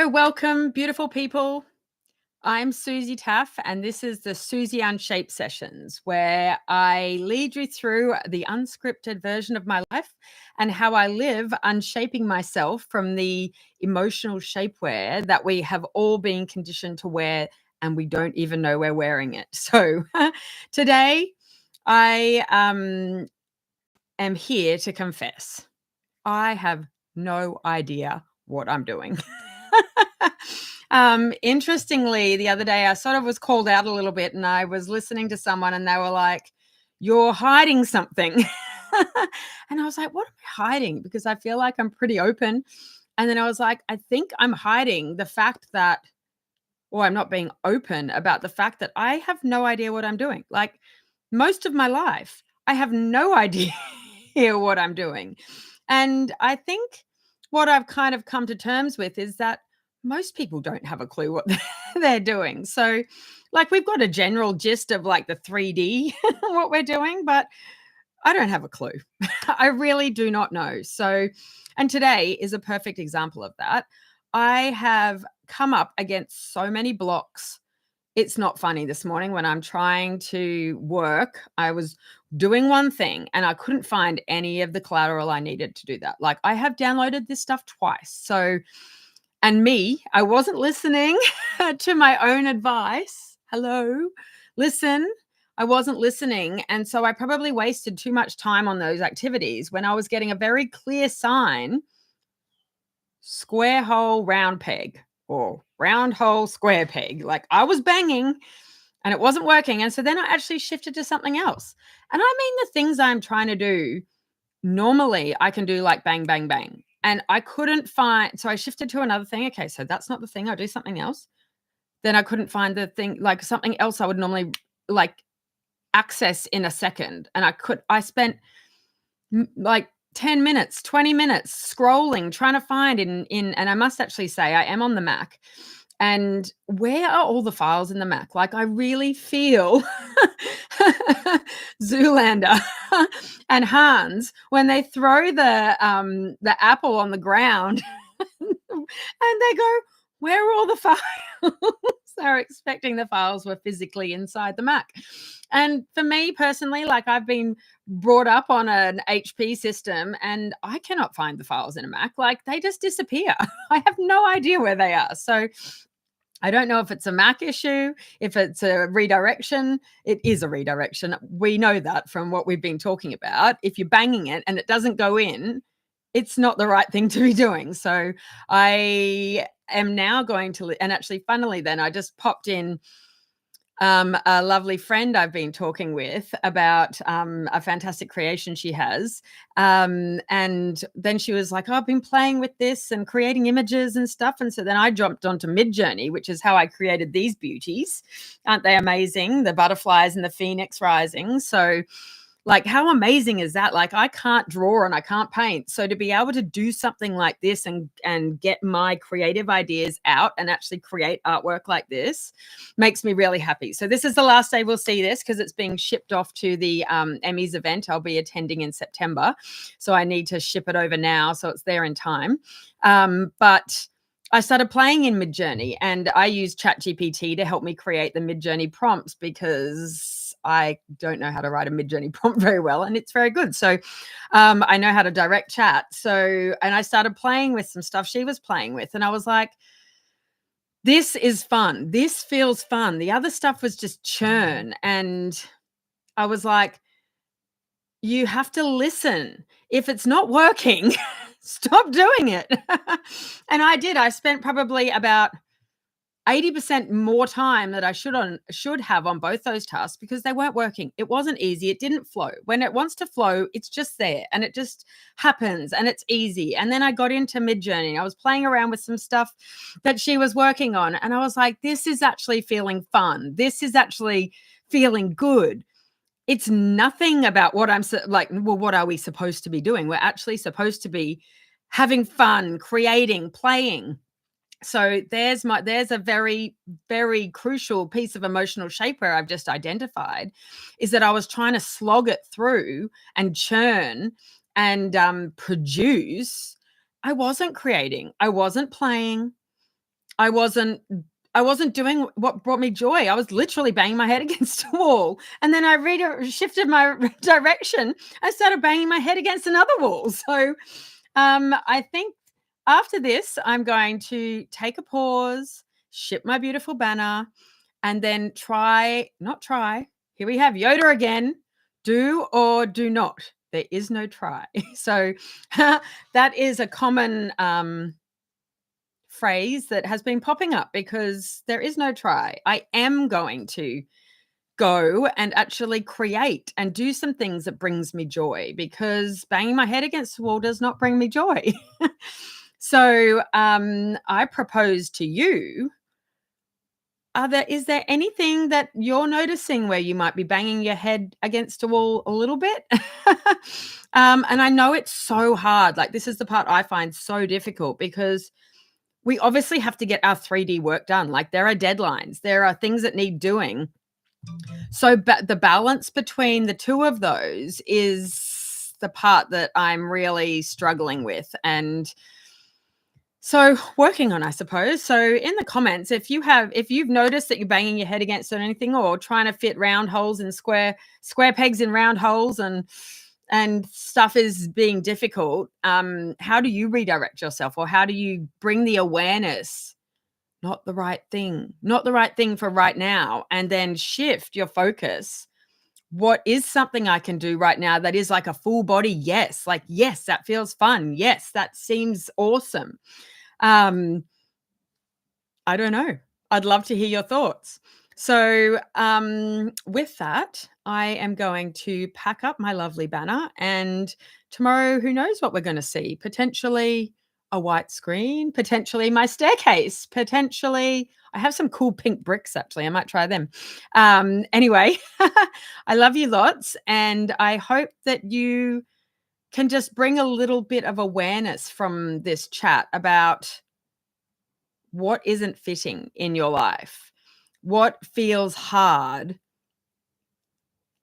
So, welcome, beautiful people. I'm Susie Taff, and this is the Susie Unshaped sessions, where I lead you through the unscripted version of my life and how I live unshaping myself from the emotional shapewear that we have all been conditioned to wear, and we don't even know we're wearing it. So, today I am here to confess I have no idea what I'm doing. Interestingly, the other day I sort of was called out a little bit, and I was listening to someone and they were like, "You're hiding something." And I was like, "What am I hiding?" Because I feel like I'm pretty open. And then I was like, "I think I'm hiding the fact that, or I'm not being open about the fact that I have no idea what I'm doing. Like most of my life, I have no idea what I'm doing." And I think what I've kind of come to terms with is that most people don't have a clue what they're doing. So, like, we've got a general gist of like the 3D, what we're doing, but I don't have a clue. I really do not know. So, and today is a perfect example of that. I have come up against so many blocks. It's not funny. This morning when I'm trying to work, I was doing one thing and I couldn't find any of the collateral I needed to do that. Like, I have downloaded this stuff twice. So, and me, I wasn't listening to my own advice. Hello, listen. I wasn't listening. And so I probably wasted too much time on those activities when I was getting a very clear sign: square hole, round peg, or round hole, square peg. Like, I was banging and it wasn't working. And so then I actually shifted to something else. And I mean, the things I'm trying to do, normally I can do like bang, bang, bang. And I couldn't find, so I shifted to another thing. Okay, so that's not the thing. I'll do something else. Then I couldn't find the thing, like something else I would normally like access in a second. And I spent like 10 minutes, 20 minutes scrolling, trying to find and I must actually say I am on the Mac. And where are all the files in the Mac? Like, I really feel Zoolander and Hans when they throw the apple on the ground and they go, "Where are all the files?" They're expecting the files were physically inside the Mac. And for me personally, like, I've been brought up on an HP system and I cannot find the files in a Mac. Like, they just disappear. I have no idea where they are. So I don't know if it's a Mac issue, if it's a redirection. It is a redirection. We know that from what we've been talking about. If you're banging it and it doesn't go in, it's not the right thing to be doing. So I am now going to, and actually, funnily, then I just popped in a lovely friend I've been talking with about a fantastic creation she has. And then she was like, "Oh, I've been playing with this and creating images and stuff." And so then I jumped onto Midjourney, which is how I created these beauties. Aren't they amazing? The butterflies and the phoenix rising. So, like, how amazing is that? Like, I can't draw and I can't paint. So to be able to do something like this and get my creative ideas out and actually create artwork like this makes me really happy. So this is the last day we'll see this because it's being shipped off to the Emmys event I'll be attending in September. So I need to ship it over now so it's there in time. But I started playing in Midjourney and I use ChatGPT to help me create the Midjourney prompts because I don't know how to write a Midjourney prompt very well, and it's very good. So I know how to direct chat. So, and I started playing with some stuff she was playing with, and I was like, this is fun. This feels fun. The other stuff was just churn. And I was like, you have to listen. If it's not working, stop doing it. And I did. I spent probably about 80% more time that I should have on both those tasks because they weren't working. It wasn't easy. It didn't flow. When it wants to flow, it's just there and it just happens and it's easy. And then I got into Midjourney. I was playing around with some stuff that she was working on. And I was like, this is actually feeling fun. This is actually feeling good. It's nothing about what well, what are we supposed to be doing? We're actually supposed to be having fun, creating, playing. So there's a very, very crucial piece of emotional shapewear I've just identified, is that I was trying to slog it through and churn and produce. I wasn't creating. I wasn't playing. I wasn't I wasn't doing what brought me joy. I was literally banging my head against a wall, and then I shifted my direction. I started banging my head against another wall. So, I think after this, I'm going to take a pause, ship my beautiful banner, and then not try. Here we have Yoda again. Do or do not. There is no try. So that is a common phrase that has been popping up because there is no try. I am going to go and actually create and do some things that brings me joy because banging my head against the wall does not bring me joy. So I propose to you, is there anything that you're noticing where you might be banging your head against a wall a little bit? And I know it's so hard. Like, this is the part I find so difficult because we obviously have to get our 3D work done. Like, there are deadlines, there are things that need doing. So the balance between the two of those is the part that I'm really struggling with. And so working on, I suppose. So in the comments, if you've noticed that you're banging your head against anything or trying to fit round holes in square pegs in round holes and stuff is being difficult, how do you redirect yourself, or how do you bring the awareness, not the right thing for right now, and then shift your focus? What is something I can do right now that is like a full body yes, like, yes, that feels fun. Yes, that seems awesome. I don't know. I'd love to hear your thoughts. So, with that, I am going to pack up my lovely banner, and tomorrow, who knows what we're going to see? Potentially a white screen, potentially my staircase, potentially I have some cool pink bricks actually. I might try them. Anyway, I love you lots, and I hope that you can just bring a little bit of awareness from this chat about what isn't fitting in your life, what feels hard,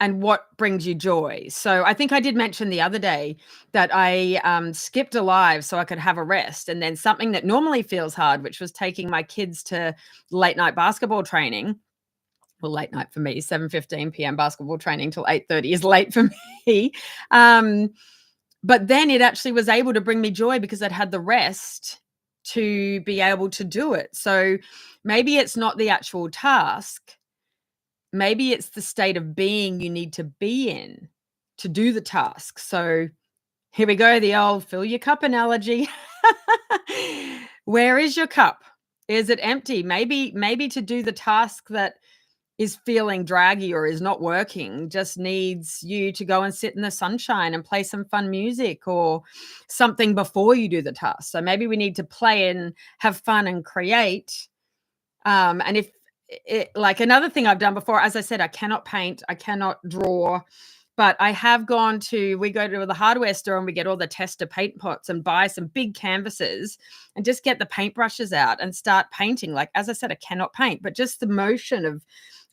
and what brings you joy. So I think I did mention the other day that I skipped a live so I could have a rest. And then something that normally feels hard, which was taking my kids to late night basketball training. Well, late night for me, 7:15 p.m. basketball training till 8:30 is late for me. But then it actually was able to bring me joy because I'd had the rest to be able to do it. So maybe it's not the actual task. Maybe it's the state of being you need to be in to do the task. So here we go, the old fill your cup analogy. Where is your cup? Is it empty? Maybe to do the task that is feeling draggy or is not working just needs you to go and sit in the sunshine and play some fun music or something before you do the task. So maybe we need to play and have fun and create. And if like another thing I've done before, as I said, I cannot paint, I cannot draw, but I have we go to the hardware store and we get all the tester paint pots and buy some big canvases and just get the paintbrushes out and start painting. Like, as I said, I cannot paint, but just the motion of,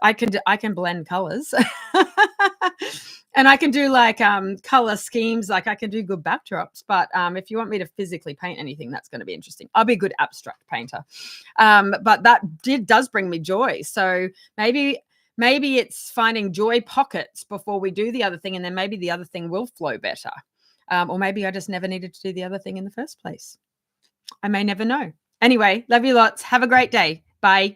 I can blend colors and I can do like color schemes. Like, I can do good backdrops, but if you want me to physically paint anything, that's going to be interesting. I'll be a good abstract painter. But that does bring me joy. So maybe it's finding joy pockets before we do the other thing, and then maybe the other thing will flow better. Or maybe I just never needed to do the other thing in the first place. I may never know. Anyway, love you lots. Have a great day. Bye.